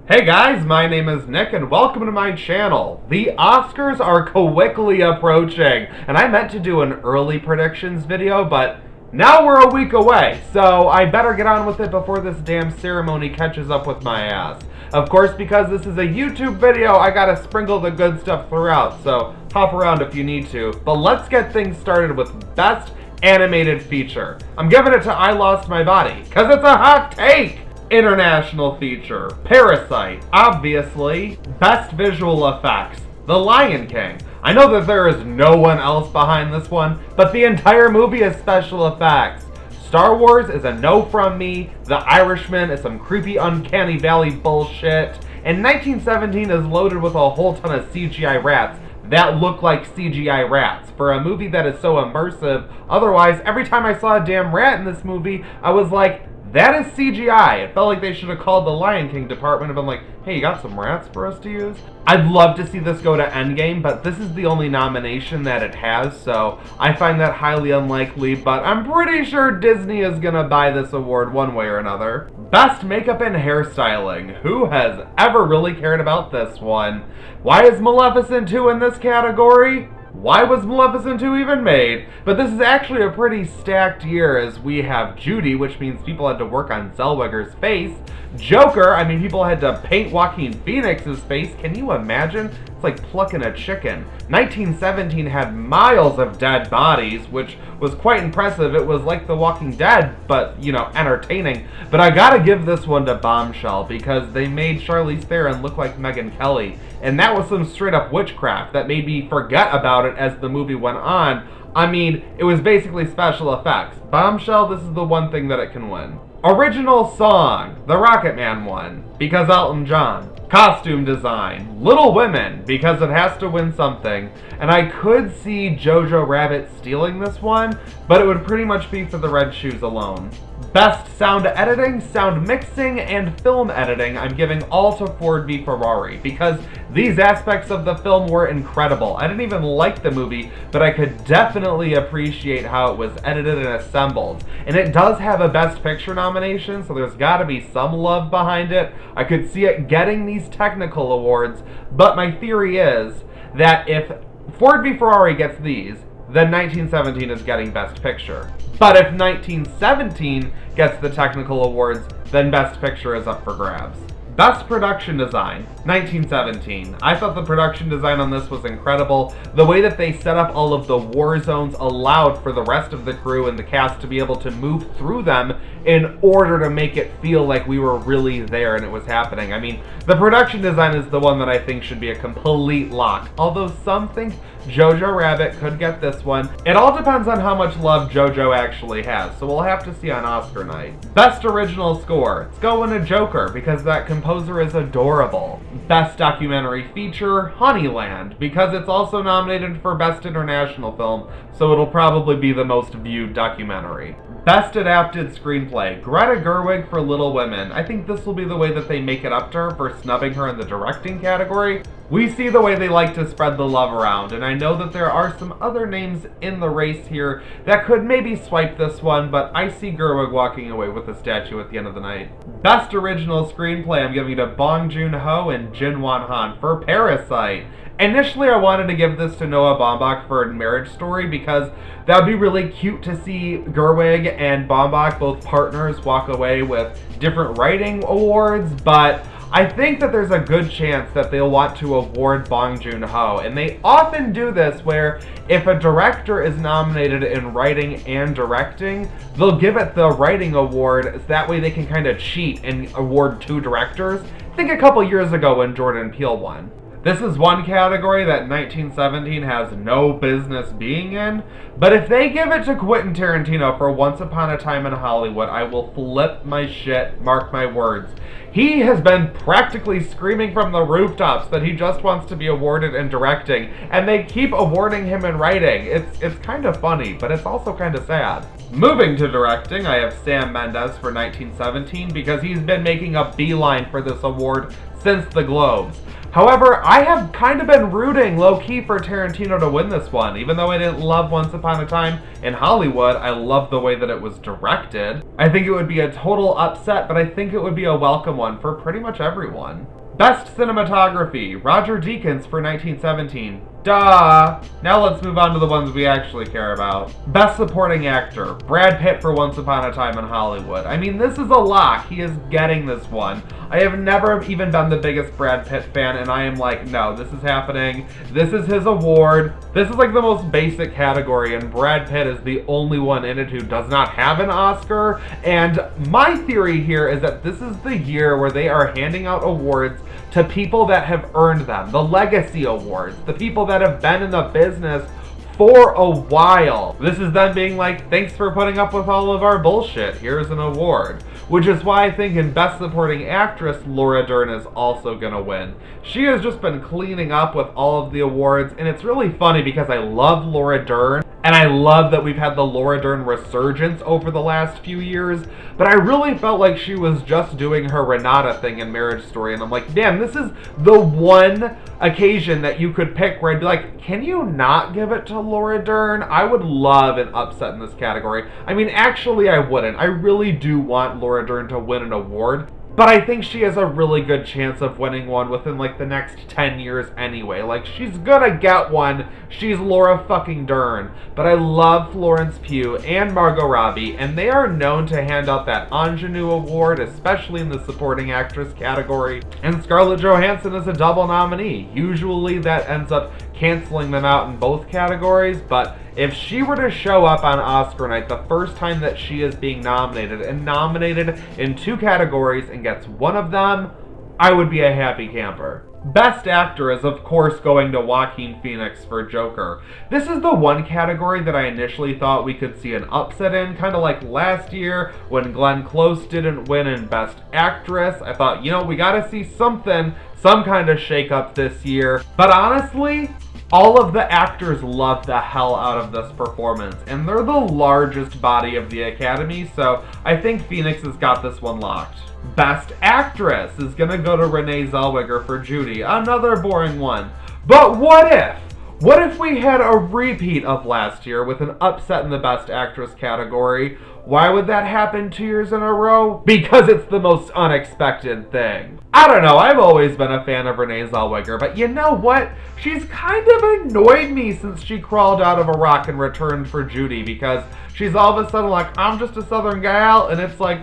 Hey guys, my name is Nick and welcome to my channel. The Oscars are quickly approaching, and I meant to do an early predictions video, but now we're a week away, so I better get on with it before this damn ceremony catches up with my ass. Of course, because this is a YouTube video, I gotta sprinkle the good stuff throughout, so hop around if you need to. But let's get things started with Best Animated Feature. I'm giving it to I Lost My Body, cause it's a hot take! International Feature, Parasite, obviously. Best Visual Effects, The Lion King. I know that there is no one else behind this one, but the entire movie is special effects. Star Wars is a no from me, The Irishman is some creepy uncanny valley bullshit, and 1917 is loaded with a whole ton of CGI rats that look like CGI rats for a movie that is so immersive. Otherwise, every time I saw a damn rat in this movie, I was like, that is CGI. It felt like they should have called the Lion King department and been like, hey, you got some rats for us to use? I'd love to see this go to Endgame, but this is the only nomination that it has, so I find that highly unlikely, but I'm pretty sure Disney is gonna buy this award one way or another. Best Makeup and Hairstyling. Who has ever really cared about this one? Why is Maleficent 2 in this category? Why was Maleficent 2 even made? But this is actually a pretty stacked year, as we have Judy, which means people had to work on Zellweger's face. Joker, I mean, people had to paint Joaquin Phoenix's face. Can you imagine? It's like plucking a chicken. 1917 had miles of dead bodies, which was quite impressive. It was like The Walking Dead, but, you know, entertaining. But I gotta give this one to Bombshell, because they made Charlize Theron look like Megyn Kelly. And that was some straight up witchcraft that made me forget about it as the movie went on. I mean, it was basically special effects. Bombshell, this is the one thing that it can win. Original Song, the Rocket Man one, because Elton John. Costume Design, Little Women, because it has to win something. And I could see Jojo Rabbit stealing this one, but it would pretty much be for the red shoes alone. Best Sound Editing, Sound Mixing, and Film Editing, I'm giving all to Ford v Ferrari, because these aspects of the film were incredible. I didn't even like the movie, but I could definitely appreciate how it was edited and assembled. And it does have a Best Picture nomination, so there's gotta be some love behind it. I could see it getting these technical awards, but my theory is that if Ford v Ferrari gets these, then 1917 is getting Best Picture. But if 1917 gets the technical awards, then Best Picture is up for grabs. Best Production Design, 1917. I thought the production design on this was incredible. The way that they set up all of the war zones allowed for the rest of the crew and the cast to be able to move through them in order to make it feel like we were really there and it was happening. I mean, the production design is the one that I think should be a complete lock. Although some think Jojo Rabbit could get this one. It all depends on how much love Jojo actually has, so we'll have to see on Oscar night. Best Original Score. It's going to Joker, because that composer is adorable. Best Documentary Feature, Honeyland, because it's also nominated for Best International Film, so it'll probably be the most viewed documentary. Best Adapted Screenplay, Greta Gerwig for Little Women. I think this will be the way that they make it up to her for snubbing her in the directing category. We see the way they like to spread the love around, and I know that there are some other names in the race here that could maybe swipe this one, but I see Gerwig walking away with the statue at the end of the night. Best Original Screenplay, I'm giving it to Bong Joon-ho and Jin Won-han for Parasite. Initially, I wanted to give this to Noah Baumbach for Marriage Story, because that would be really cute to see Gerwig and Baumbach, both partners, walk away with different writing awards, but I think that there's a good chance that they'll want to award Bong Joon-ho, and they often do this where if a director is nominated in writing and directing, they'll give it the writing award, so that way they can kind of cheat and award two directors. I think a couple years ago when Jordan Peele won. This is one category that 1917 has no business being in, but if they give it to Quentin Tarantino for Once Upon a Time in Hollywood, I will flip my shit, mark my words. He has been practically screaming from the rooftops that he just wants to be awarded in directing, and they keep awarding him in writing. It's kind of funny, but it's also kind of sad. Moving to directing, I have Sam Mendes for 1917, because he's been making a beeline for this award since the Globes. However, I have kind of been rooting low-key for Tarantino to win this one. Even though I didn't love Once Upon a Time in Hollywood, I love the way that it was directed. I think it would be a total upset, but I think it would be a welcome one for pretty much everyone. Best Cinematography, Roger Deakins for 1917. Duh! Now let's move on to the ones we actually care about. Best Supporting Actor, Brad Pitt for Once Upon a Time in Hollywood. I mean, this is a lock. He is getting this one. I have never even been the biggest Brad Pitt fan, and I am like, no, this is happening. This is his award. This is like the most basic category, and Brad Pitt is the only one in it who does not have an Oscar. And my theory here is that this is the year where they are handing out awards to people that have earned them. The legacy awards. The people that have been in the business for a while. This is them being like, thanks for putting up with all of our bullshit. Here's an award. Which is why I think in Best Supporting Actress, Laura Dern is also gonna win. She has just been cleaning up with all of the awards, and it's really funny because I love Laura Dern, and I love that we've had the Laura Dern resurgence over the last few years, but I really felt like she was just doing her Renata thing in Marriage Story, and I'm like, damn, this is the one occasion that you could pick where I'd be like, can you not give it to Laura Dern? I would love an upset in this category. I mean, actually I wouldn't. I really do want Laura Dern to win an award, but I think she has a really good chance of winning one within like the next 10 years anyway. Like, she's gonna get one. She's Laura fucking Dern. But I love Florence Pugh and Margot Robbie, and they are known to hand out that ingenue award, especially in the supporting actress category. And Scarlett Johansson is a double nominee. Usually that ends up canceling them out in both categories, but if she were to show up on Oscar night the first time that she is being nominated, and nominated in 2 categories and gets one of them, I would be a happy camper. Best Actor is of course going to Joaquin Phoenix for Joker. This is the one category that I initially thought we could see an upset in, kind of like last year when Glenn Close didn't win in Best Actress. I thought, you know, we gotta see something, some kind of shakeup this year. But honestly, all of the actors love the hell out of this performance, and they're the largest body of the Academy, so I think Phoenix has got this one locked. Best Actress is gonna go to Renee Zellweger for Judy, another boring one. But what if? What if we had a repeat of last year with an upset in the Best Actress category? Why would that happen 2 years in a row? Because it's the most unexpected thing. I don't know, I've always been a fan of Renee Zellweger, but you know what? She's kind of annoyed me since she crawled out of Iraq and returned for Judy, because she's all of a sudden like, I'm just a Southern gal, and it's like,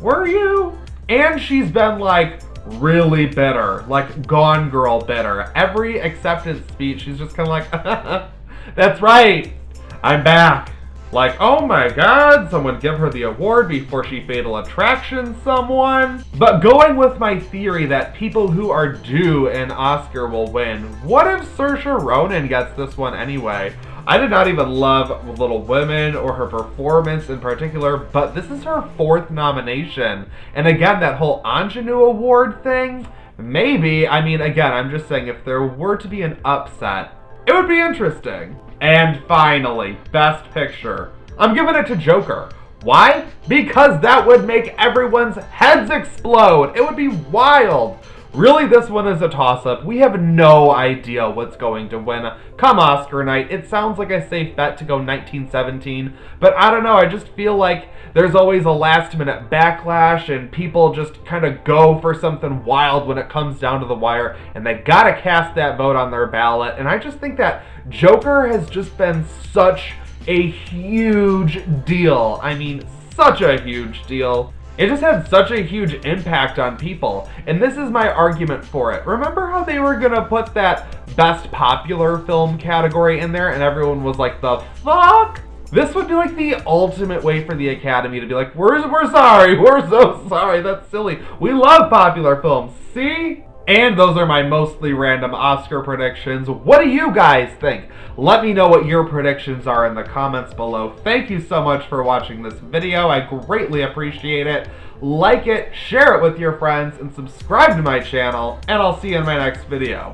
were you? And she's been like, really bitter, like Gone Girl bitter. Every acceptance speech, she's just kind of like, that's right, I'm back. Like, oh my god, someone give her the award before she Fatal Attraction someone. But going with my theory that people who are due an Oscar will win, what if Saoirse Ronan gets this one anyway? I did not even love Little Women or her performance in particular, but this is her 4th nomination. And again, that whole ingenue award thing, maybe, I mean, again, I'm just saying if there were to be an upset, it would be interesting. And finally, Best Picture. I'm giving it to Joker. Why? Because that would make everyone's heads explode. It would be wild. Really, this one is a toss-up. We have no idea what's going to win come Oscar night. It sounds like a safe bet to go 1917, but I don't know. I just feel like there's always a last-minute backlash, and people just kind of go for something wild when it comes down to the wire, and they gotta cast that vote on their ballot. And I just think that Joker has just been such a huge deal. I mean, such a huge deal. It just had such a huge impact on people, and this is my argument for it. Remember how they were gonna put that Best Popular Film category in there, and everyone was like, the fuck? This would be like the ultimate way for the Academy to be like, we're sorry, we're so sorry, that's silly. We love popular films, see? And those are my mostly random Oscar predictions. What do you guys think? Let me know what your predictions are in the comments below. Thank you so much for watching this video. I greatly appreciate it. Like it, share it with your friends, and subscribe to my channel, and I'll see you in my next video.